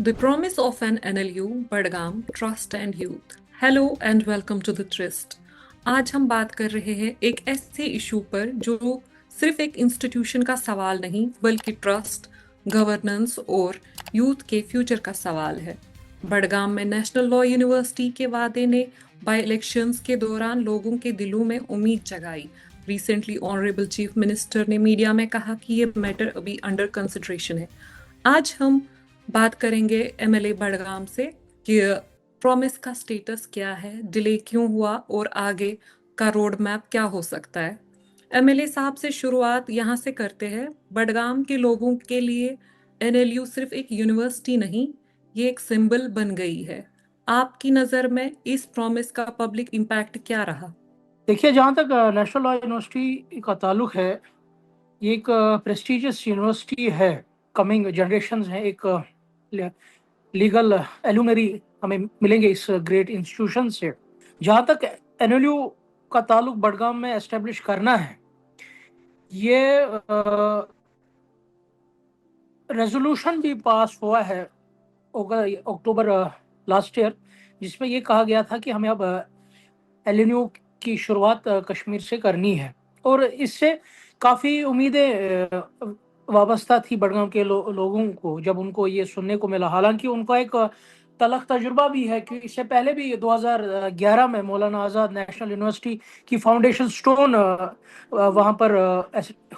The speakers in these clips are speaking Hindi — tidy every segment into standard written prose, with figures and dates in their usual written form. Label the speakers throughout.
Speaker 1: The promise of an NLU, Badgam, Trust and Youth. Hello and welcome to the trust. आज हम बात कर रहे हैं एक ऐसे इशू पर जो सिर्फ एक इंस्टीट्यूशन का सवाल नहीं बल्कि ट्रस्ट, गवर्नेंस और यूथ के फ्यूचर का सवाल है। बडगाम में नेशनल लॉ यूनिवर्सिटी के वादे ने बाई इलेक्शंस के दौरान लोगों के दिलों में उम्मीद जगाई। रिसेंटली ऑनरेबल चीफ मिनिस्टर ने मीडिया में कहा कि ये मैटर अभी अंडर कंसिडरेशन है। आज हम बात करेंगे एमएलए बडगाम से कि प्रॉमिस का स्टेटस क्या है, डिले क्यों हुआ और आगे का रोड मैप क्या हो सकता है। एमएलए साहब से शुरुआत यहाँ से करते हैं। बडगाम के लोगों के लिए एनएलयू सिर्फ एक यूनिवर्सिटी नहीं, ये एक सिंबल बन गई है। आपकी नज़र में इस प्रॉमिस का पब्लिक इम्पैक्ट क्या रहा?
Speaker 2: देखिए, जहाँ तक नेशनल लॉ यूनिवर्सिटी का ताल्लुक है, ये एक प्रेस्टिजियस यूनिवर्सिटी है। कमिंग जनरेशन्स हैं, एक लीगल एलुमनरी हमें मिलेंगे इस ग्रेट इंस्टीट्यूशन से। जहाँ तक एनएलयू का ताल्लुक बडगाम में एस्टेब्लिश करना है, ये रेजोल्यूशन भी पास हुआ है अक्टूबर लास्ट ईयर, जिसमें ये कहा गया था कि हमें अब एलएनयू की शुरुआत कश्मीर से करनी है। और इससे काफ़ी उम्मीदें वाबस्ता थी बडगाम के लोगों को जब उनको ये सुनने को मिला। हालांकि उनका एक तलख तजुर्बा भी है कि इससे पहले भी 2011 में मौलाना आज़ाद नेशनल यूनिवर्सिटी की फाउंडेशन स्टोन वहाँ पर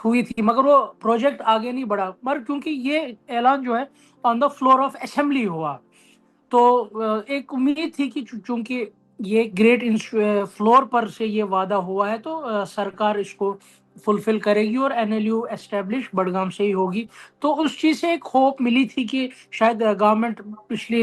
Speaker 2: हुई थी, मगर वो प्रोजेक्ट आगे नहीं बढ़ा। मगर क्योंकि ये ऐलान जो है on the floor of assembly हुआ, तो एक उम्मीद थी कि चूंकि ये ग्रेट फ्लोर पर से ये वादा हुआ है, तो सरकार इसको फुलफिल करेगी और एनएलयू एस्टेब्लिश बडगाम से ही होगी। तो उस चीज़ से एक होप मिली थी कि शायद गवर्नमेंट पिछली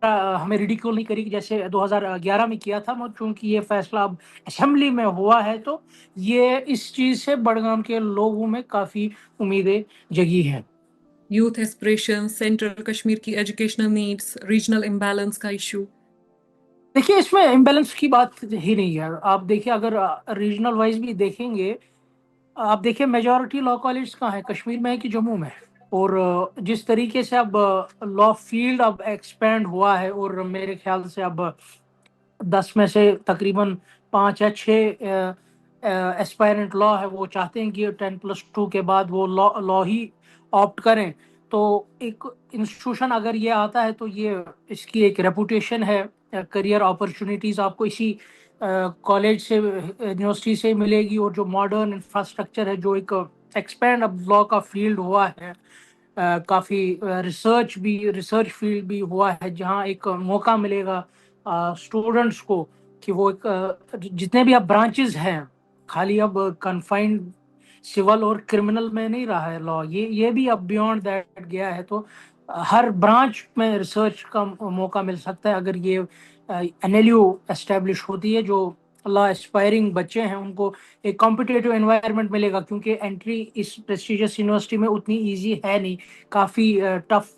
Speaker 2: हमें रिडिक्यूल नहीं करेगी जैसे 2011 में किया था। मगर चूंकि ये फैसला अब असेंबली में हुआ है, तो ये इस चीज़ से बडगाम के लोगों में काफ़ी उम्मीदें जगी हैं।
Speaker 1: यूथ एस्पिरेशन, सेंट्रल कश्मीर की एजुकेशनल नीड्स, रीजनल इम्बैलेंस का इशू।
Speaker 2: देखिए, इसमें इम्बैलेंस की बात ही नहीं है। आप देखिए, अगर रीजनल वाइज भी देखेंगे, आप देखिए मेजॉरिटी लॉ कॉलेज कहाँ है, कश्मीर में है कि जम्मू में है। और जिस तरीके से अब लॉ फील्ड अब एक्सपेंड हुआ है, और मेरे ख्याल से अब 10 में से तकरीबन 5 या 6 एस्पायरेंट लॉ है, वो चाहते हैं कि 10+2 के बाद वो लॉ ही ऑप्ट करें। तो एक इंस्टीट्यूशन अगर ये आता है, तो ये इसकी एक रेपुटेशन है। करियर अपॉर्चुनिटीज आपको इसी कॉलेज से, यूनिवर्सिटी से मिलेगी। और जो मॉडर्न इंफ्रास्ट्रक्चर है, जो एक एक्सपेंड अब लॉ का फील्ड हुआ है, काफ़ी रिसर्च फील्ड भी हुआ है, जहाँ एक मौका मिलेगा स्टूडेंट्स को कि वो एक जितने भी अब ब्रांचेस हैं, खाली अब कन्फाइंड सिविल और क्रिमिनल में नहीं रहा है लॉ, ये भी अब बियॉन्ड दैट गया है। तो हर ब्रांच में रिसर्च का मौका मिल सकता है अगर ये एनएलयू एस्टेब्लिश होती है। जो लॉ एस्पायरिंग बच्चे हैं, उनको एक कॉम्पिटिटिव एनवायरनमेंट मिलेगा, क्योंकि एंट्री इस प्रेस्टिजियस यूनिवर्सिटी में उतनी इजी है नहीं। काफ़ी टफ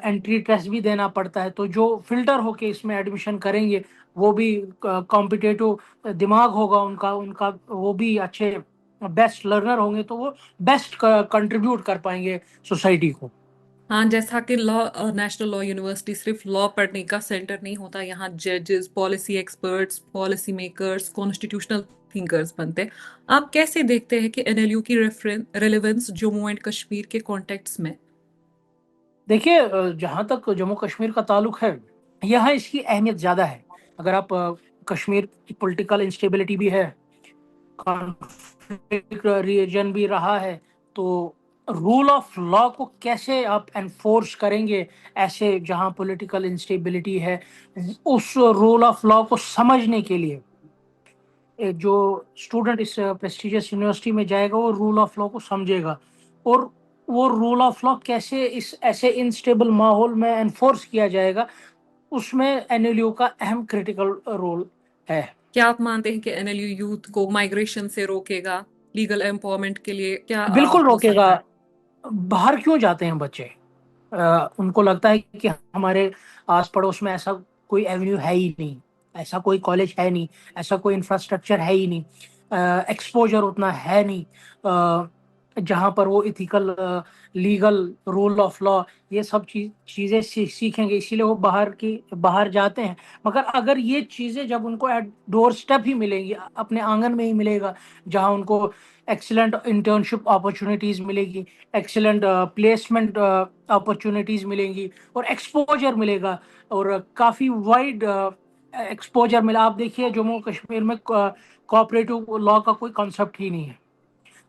Speaker 2: एंट्री टेस्ट भी देना पड़ता है। तो जो फिल्टर होके इसमें एडमिशन करेंगे, वो भी कॉम्पिटिटिव दिमाग होगा उनका उनका वो भी अच्छे बेस्ट लर्नर होंगे, तो वो बेस्ट कंट्रीब्यूट कर पाएंगे सोसाइटी को।
Speaker 1: हाँ, जैसा कि लॉ नेशनल लॉ यूनिवर्सिटी सिर्फ लॉ पढ़ने का सेंटर नहीं होता, यहाँ जजेस, policy experts, policy makers, constitutional thinkers बनते हैं। आप कैसे देखते हैं कि एनएलयू की रेलेवेंस जम्मू एंड कश्मीर के कॉन्टेक्ट्स में?
Speaker 2: देखिए, जहाँ तक जम्मू कश्मीर का ताल्लुक है, यहाँ इसकी अहमियत ज़्यादा है। अगर आप कश्मीर की पॉलिटिकल इंस्टेबिलिटी भी है, कॉन्फ्लिक्ट रीजन भी रहा है, तो रूल ऑफ लॉ को कैसे आप एनफोर्स करेंगे ऐसे जहाँ पॉलिटिकल इंस्टेबिलिटी है, उस रूल ऑफ लॉ को समझने के लिए जो स्टूडेंट इस प्रेस्टिजियस यूनिवर्सिटी में जाएगा, वो रूल ऑफ लॉ को समझेगा। और वो रूल ऑफ लॉ कैसे इस ऐसे इंस्टेबल माहौल में एनफोर्स किया जाएगा, उसमें एनएलयू का अहम क्रिटिकल रोल है।
Speaker 1: क्या आप मानते हैं कि एनएलयू यूथ को माइग्रेशन से रोकेगा? लीगल एम्पावरमेंट के लिए क्या
Speaker 2: बिल्कुल
Speaker 1: हो
Speaker 2: रोकेगा।
Speaker 1: सकता है?
Speaker 2: बाहर क्यों जाते हैं बच्चे? उनको लगता है कि हमारे आस पड़ोस में ऐसा कोई एवेन्यू है ही नहीं, ऐसा कोई कॉलेज है नहीं, ऐसा कोई इंफ्रास्ट्रक्चर है ही नहीं, एक्सपोजर उतना है नहीं। जहाँ पर वो ethical, legal, rule of law, ये सब चीजें सीखेंगे, इसीलिए वो बाहर जाते हैं। मगर अगर ये चीजें जब उनको एट डोर स्टेप ही मिलेंगी, अपने आंगन में ही मिलेगा, जहाँ उनको एक्सीलेंट इंटर्नशिप अपॉर्चुनिटीज मिलेगी, एक्सीलेंट प्लेसमेंट अपॉर्चुनिटीज मिलेंगी, और एक्सपोजर मिलेगा, और काफी वाइड एक्सपोजर मिला। आप देखिए जम्मू कश्मीर में कोऑपरेटिव लॉ का कोई कॉन्सेप्ट ही नहीं है।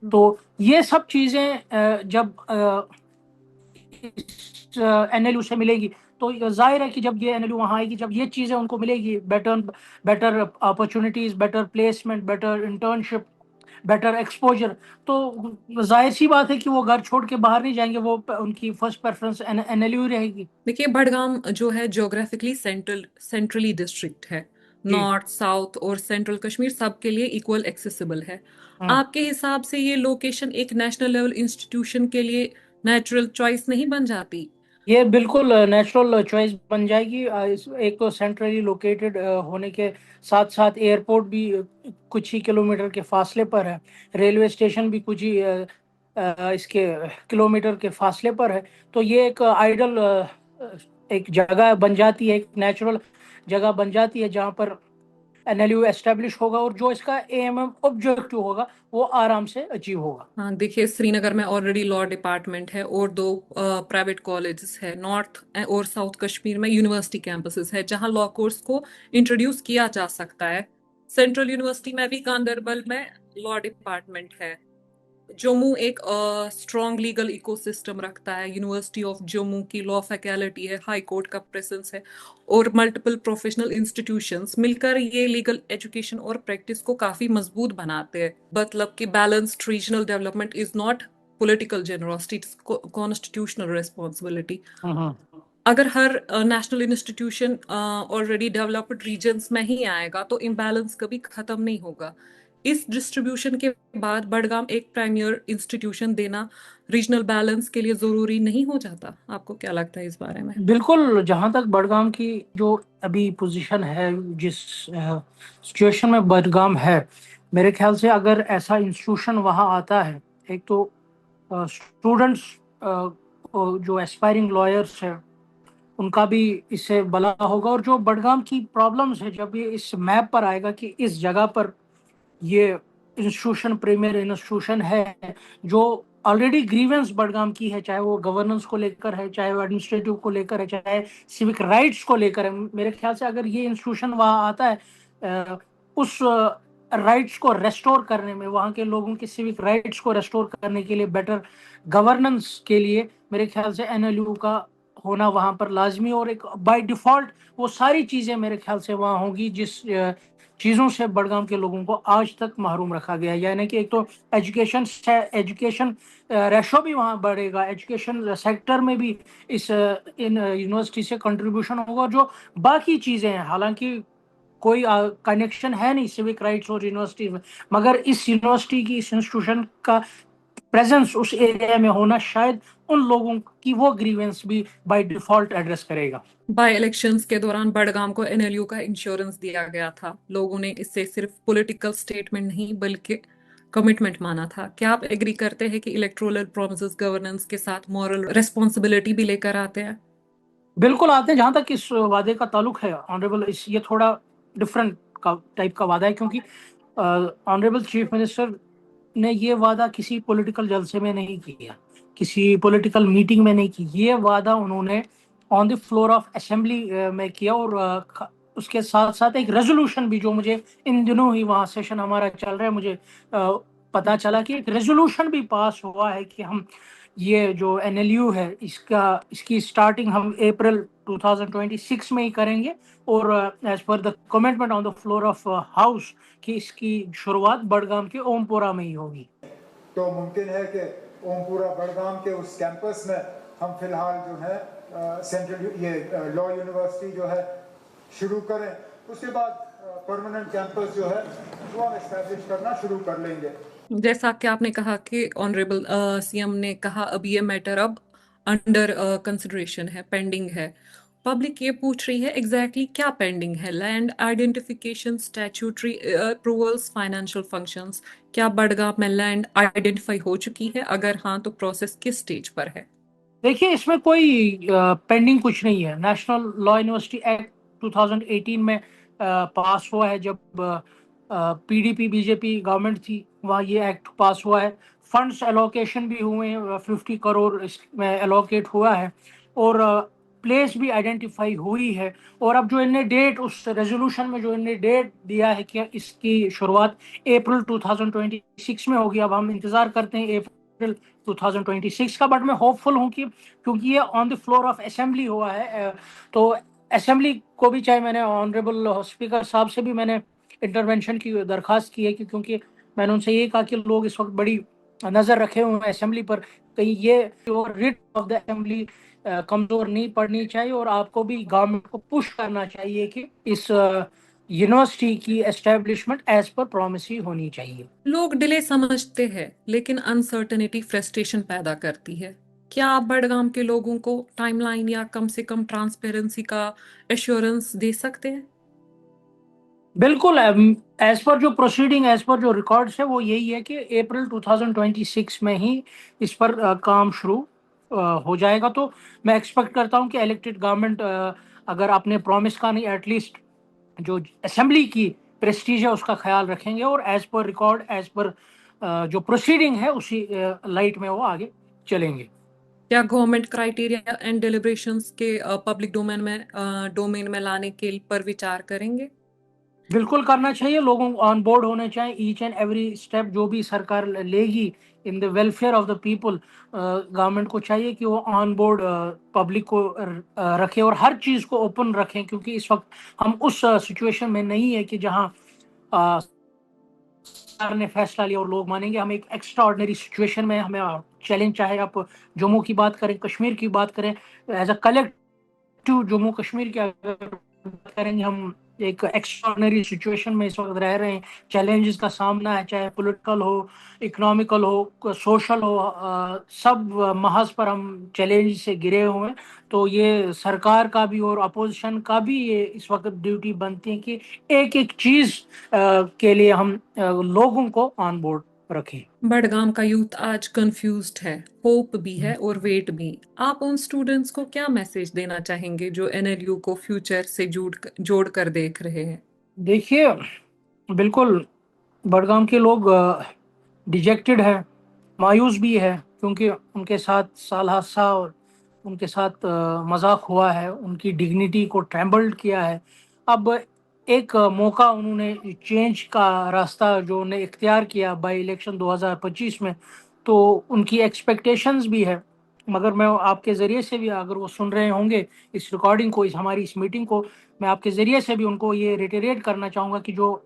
Speaker 2: तो ये सब चीजें जब एनएलयू से मिलेगी, तो जाहिर है कि जब ये एनएलयू वहां आएगी, जब ये चीजें उनको मिलेगी, better better opportunities, better placement, better internship, better exposure, तो जाहिर सी बात है कि वो घर छोड़ के बाहर नहीं जाएंगे, वो उनकी फर्स्ट प्रेफरेंस एनएलयू रहेगी।
Speaker 1: देखिए, बडगाम जो है ज्योग्राफिकली सेंट्रली डिस्ट्रिक्ट है।
Speaker 2: जी।
Speaker 1: नॉर्थ, साउथ और सेंट्रल कश्मीर सबके लिए इक्वल एक्सेसिबल है।
Speaker 2: हम्म।
Speaker 1: आपके हिसाब से ये लोकेशन एक नेशनल लेवल इंस्टीट्यूशन के लिए नेचुरल चॉइस नहीं बन जाती?
Speaker 2: ये बिल्कुल नेचुरल चॉइस बन जाएगी। एक तो सेंट्रली लोकेटेड होने के साथ साथ एयरपोर्ट भी कुछ ही किलोमीटर के फासले पर है, रेलवे स्टेशन भी कुछ ही इसके किलोमीटर के फासले पर है। तो ये एक आइडल एक जगह बन जाती है, एक नेचुरल जगह बन जाती है, जहाँ पर एनएलयू एस्टेब्लिश होगा, और जो इसका एएमएम ऑब्जेक्टिव होगा वो आराम से अचीव होगा।
Speaker 1: हाँ, देखिए, श्रीनगर में ऑलरेडी लॉ डिपार्टमेंट है और दो प्राइवेट कॉलेजेस है। नॉर्थ और साउथ कश्मीर में यूनिवर्सिटी कैंपसेस है जहां लॉ कोर्स को इंट्रोड्यूस किया जा सकता है। सेंट्रल यूनिवर्सिटी में भी गांधरबल में लॉ डिपार्टमेंट है। जम्मू एक स्ट्रॉन्ग लीगल इकोसिस्टम रखता है। यूनिवर्सिटी ऑफ जम्मू की लॉ फैकल्टी है, हाई कोर्ट का प्रेजेंस है और मल्टीपल प्रोफेशनल इंस्टीट्यूशंस मिलकर ये लीगल एजुकेशन और प्रैक्टिस को काफी मजबूत बनाते हैं। मतलब कि balanced regional development is not political generosity, it's constitutional responsibility.
Speaker 2: Hmm.
Speaker 1: अगर हर national institution already developed regions में ही आएगा तो इम्बैलेंस कभी खत्म नहीं होगा। इस डिस्ट्रीब्यूशन के बाद बडगाम एक प्रीमियर इंस्टीट्यूशन देना रीजनल बैलेंस के लिए जरूरी नहीं हो जाता? आपको क्या लगता है इस बारे में?
Speaker 2: बिल्कुल, जहां तक बडगाम की जो अभी पोजीशन है, जिस सिचुएशन में बडगाम है, मेरे ख्याल से अगर ऐसा इंस्टीट्यूशन वहां आता है, एक तो स्टूडेंट्स जो एस्पायरिंग लॉयर्स है उनका भी इससे भला होगा, और जो बडगाम की प्रॉब्लम्स है जब ये इस मैप पर आएगा कि इस जगह पर ये इंस्टीट्यूशन प्रीमियर इंस्टीट्यूशन है, जो ऑलरेडी ग्रीवेंस बडगाम की है, चाहे वो गवर्नेंस को लेकर है, चाहे वो एडमिनिस्ट्रेटिव को लेकर है, चाहे सिविक राइट्स को लेकर है। मेरे ख्याल से अगर ये इंस्टीट्यूशन वहाँ आता है, उस राइट्स को रेस्टोर करने में, वहाँ के लोगों के सिविक राइट्स को रेस्टोर करने के लिए, बेटर गवर्नेंस के लिए, मेरे ख्याल से एनएलयू का होना वहाँ पर लाजमी, और एक बाय डिफॉल्ट वो सारी चीज़ें मेरे ख्याल से वहाँ होंगी जिस चीज़ों से बडगाम के लोगों को आज तक महरूम रखा गया है। यानी कि एक तो एजुकेशन रेशो भी वहाँ बढ़ेगा, एजुकेशन सेक्टर में भी इस इन यूनिवर्सिटी से कंट्रीब्यूशन होगा, और जो बाकी चीज़ें हैं, हालांकि कोई कनेक्शन है नहीं सिविक राइट्स और यूनिवर्सिटी में, मगर इस यूनिवर्सिटी की, इस इंस्टीट्यूशन का प्रेजेंस उस एरिया में होना शायद उन लोगों की वो ग्रीवेंस भी बाय डिफॉल्ट एड्रेस करेगा।
Speaker 1: बाय इलेक्शंस के दौरान बडगाम को एनएलयू का इंश्योरेंस दिया गया था। लोगों ने इसे सिर्फ पॉलिटिकल स्टेटमेंट नहीं बल्कि कमिटमेंट माना था। क्या आप एग्री करते हैं कि इलेक्टोरल प्रोमिसेस गवर्नेंस के साथ मॉरल रिस्पॉन्सिबिलिटी भी लेकर आते हैं?
Speaker 2: बिल्कुल आते हैं। जहां तक इस वादे का ताल्लुक है ऑनरेबल, इस ये थोड़ा डिफरेंट का टाइप का वादा है, क्योंकि ऑनरेबल चीफ मिनिस्टर ने ये वादा किसी पॉलिटिकल जलसे में नहीं किया, किसी पॉलिटिकल मीटिंग में नहीं की। ये वादा उन्होंने on the floor of assembly में किया, और उसके साथ साथ एक रेजोल्यूशन भी, जो मुझे इन दिनों ही वहाँ सेशन हमारा चल रहा है, मुझे पता चला कि एक रेजोल्यूशन भी पास हुआ है कि हम ये जो एनएलयू है इसकी स्टार्टिंग हम अप्रैल 2026 में ही करेंगे, और as per the commitment on the floor of house कि इसकी शुरुआत बडगाम के ओमपुरा में ही होगी।
Speaker 3: तो मुमकिन है कि ओमपुरा बडगाम के उस कैंपस में हम फिलहाल जो है सेंट्रल ये लॉ यूनिवर्सिटी जो है शुरू करें, उसके बाद परमानेंट कैंपस जो है वो हम एस्टैब्लिश करना शुरू कर लेंगे।
Speaker 1: जैसा कि आपने कहा कि ऑनरेबल सीएम ने कहा अब ये मैटर अब अंडर कंसिडरेशन है, पेंडिंग है, पब्लिक ये पूछ रही है एग्जैक्टली क्या पेंडिंग है। Land identification, statutory approvals, financial functions. क्या बड़गांव में लैंड आइडेंटिफाई हो चुकी है? अगर हाँ तो प्रोसेस किस स्टेज पर है?
Speaker 2: देखिए, इसमें कोई पेंडिंग कुछ नहीं है। नेशनल लॉ यूनिवर्सिटी एक्ट 2018 में पास हुआ है। जब पीडीपी बीजेपी गवर्नमेंट थी, वहाँ ये एक्ट पास हुआ है। फंड्स एलोकेशन भी हुए हैं, 50 करोड़ इसमें एलोकेट हुआ है, और प्लेस भी आइडेंटिफाई हुई है। और अब जो इनने डेट, उस रेजोल्यूशन में जो इनने डेट दिया है कि इसकी शुरुआत अप्रैल 2026 में होगी। अब हम इंतजार करते हैं अप्रैल 2026 का। बट मैं होपफुल हूं कि क्योंकि ये on the floor of assembly हुआ है, तो असेंबली को भी, चाहे मैंने ऑनरेबल स्पीकर साहब से भी मैंने इंटरवेंशन की दरखास्त की है कि क्योंकि मैंने उनसे ये कहा कि लोग इस वक्त बड़ी नज़र रखे हुए हैं असेंबली पर, कहीं ये रिट ऑफ द असेंबली कमजोर नहीं पड़नी चाहिए। और आपको भी गवर्नमेंट को पुश करना चाहिए कि इस यूनिवर्सिटी की एस्टेब्लिशमेंट एज पर प्रॉमिस ही होनी चाहिए।
Speaker 1: लोग डिले समझते हैं लेकिन अनसर्टेनिटी फ्रस्ट्रेशन पैदा करती है। क्या आप बड़गाम के लोगों को टाइमलाइन या कम से कम ट्रांसपेरेंसी का एश्योरेंस दे सकते हैं?
Speaker 2: बिल्कुल। एज पर जो प्रोसीडिंग, एज पर जो रिकॉर्ड्स है, वो यही है कि अप्रैल 2026 में ही इस पर काम शुरू हो जाएगा। तो मैं एक्सपेक्ट करता हूं कि इलेक्टेड गवर्नमेंट अगर अपने प्रॉमिस का नहीं, एटलीस्ट जो असेंबली की प्रेस्टीज है उसका ख्याल रखेंगे, और एज पर रिकॉर्ड, एज पर जो प्रोसीडिंग है उसी लाइट में वो आगे चलेंगे।
Speaker 1: क्या गवर्नमेंट क्राइटेरिया एंड डिलिब्रेशंस के पब्लिक डोमेन में लाने के पर विचार करेंगे?
Speaker 2: बिल्कुल करना चाहिए। लोगों को ऑन बोर्ड होने चाहिए। ईच एंड एवरी स्टेप जो भी सरकार लेगी in the welfare of the people, government को चाहिए कि वो ऑन बोर्ड पब्लिक को रखे और हर चीज को ओपन रखें, क्योंकि इस वक्त हम उस सिचुएशन में नहीं है कि जहां सरकार ने फैसला लिया और लोग मानेंगे। हम एक एक्स्ट्रा ऑर्डिनरी सिचुएशन में हमें चैलेंज, चाहे आप जम्मू की बात करें, कश्मीर की बात करें, as a collective Jammu Kashmir की अगर बात करेंगे, हम एक एक्स्ट्राऑर्डिनरी सिचुएशन में इस वक्त रह रहे हैं। चैलेंजेस का सामना है, चाहे पॉलिटिकल हो, इकोनॉमिकल हो, सोशल हो, सब महज पर हम चैलेंज से घिरे हुए हैं। तो ये सरकार का भी और अपोजिशन का भी ये इस वक्त ड्यूटी बनती है कि एक एक चीज के लिए हम लोगों को ऑन बोर्ड रखें।
Speaker 1: बड़गाम का यूथ आज कंफ्यूज्ड है, होप भी है और वेट भी। आप उन स्टूडेंट्स को क्या मैसेज देना चाहेंगे जो एनएलयू को फ्यूचर से जोड़ कर देख रहे हैं?
Speaker 2: देखिए, बिल्कुल बडगाम के लोग डिजेक्टेड है, मायूस भी है, क्योंकि उनके साथ साल हादसा और उनके साथ मजाक हुआ है, उनकी डिग्निटी को ट्रैम्बल्ड किया है। अब एक मौका उन्होंने चेंज का रास्ता जो उन्हें इख्तियार किया बाई इलेक्शन 2025 में, तो उनकी एक्सपेक्टेशंस भी है। मगर मैं आपके ज़रिए से भी, अगर वो सुन रहे होंगे इस रिकॉर्डिंग को, इस मीटिंग को, मैं आपके ज़रिए से भी उनको ये रिटेरेट करना चाहूँगा कि जो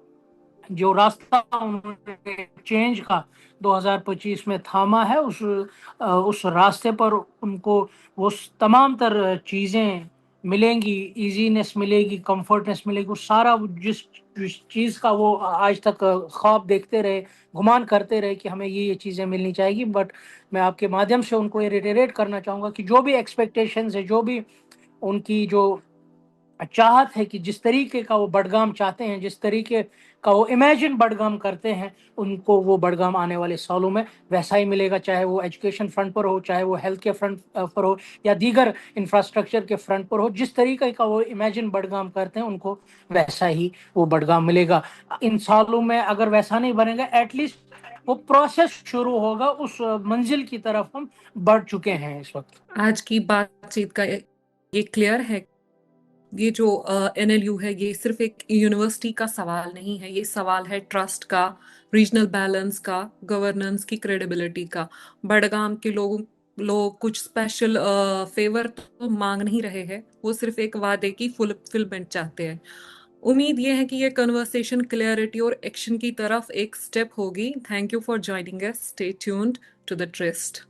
Speaker 2: जो रास्ता उन्होंने चेंज का 2025 में थामा है, उस रास्ते पर उनको वो तमाम तर चीज़ें मिलेंगी, इजीनेस मिलेगी, कंफर्टनेस मिलेगी, वो सारा जिस जिस चीज़ का वो आज तक ख्वाब देखते रहे, गुमान करते रहे कि हमें ये चीज़ें मिलनी चाहिए। बट मैं आपके माध्यम से उनको ये रिटेरेट करना चाहूँगा कि जो भी एक्सपेक्टेशंस है, जो भी उनकी जो चाहत है कि जिस तरीके का वो बडगाम चाहते हैं, जिस तरीके का वो इमेजिन बडगाम करते हैं, उनको वो बडगाम आने वाले सालों में वैसा ही मिलेगा। चाहे वो एजुकेशन फ्रंट पर हो, चाहे वो हेल्थ के फ्रंट पर हो, या दीगर इंफ्रास्ट्रक्चर के फ्रंट पर हो, जिस तरीके का वो इमेजिन बडगाम करते हैं, उनको वैसा ही वो बडगाम मिलेगा। इन सालों में अगर वैसा नहीं बनेगा, एटलीस्ट वो प्रोसेस शुरू होगा, उस मंजिल की तरफ हम बढ़ चुके हैं इस वक्त।
Speaker 1: आज की बातचीत का ये क्लियर है, ये जो एनएलयू है ये सिर्फ एक यूनिवर्सिटी का सवाल नहीं है, ये सवाल है ट्रस्ट का, रीजनल बैलेंस का, गवर्नेंस की, क्रेडिबिलिटी का। बड़गाम के लोग कुछ स्पेशल फेवर तो मांग नहीं रहे हैं, वो सिर्फ एक वादे की फुलफिलमेंट चाहते हैं। उम्मीद ये है कि ये कन्वर्सेशन क्लियरिटी और एक्शन की तरफ एक स्टेप होगी। Thank you for joining us. Stay tuned to the trust.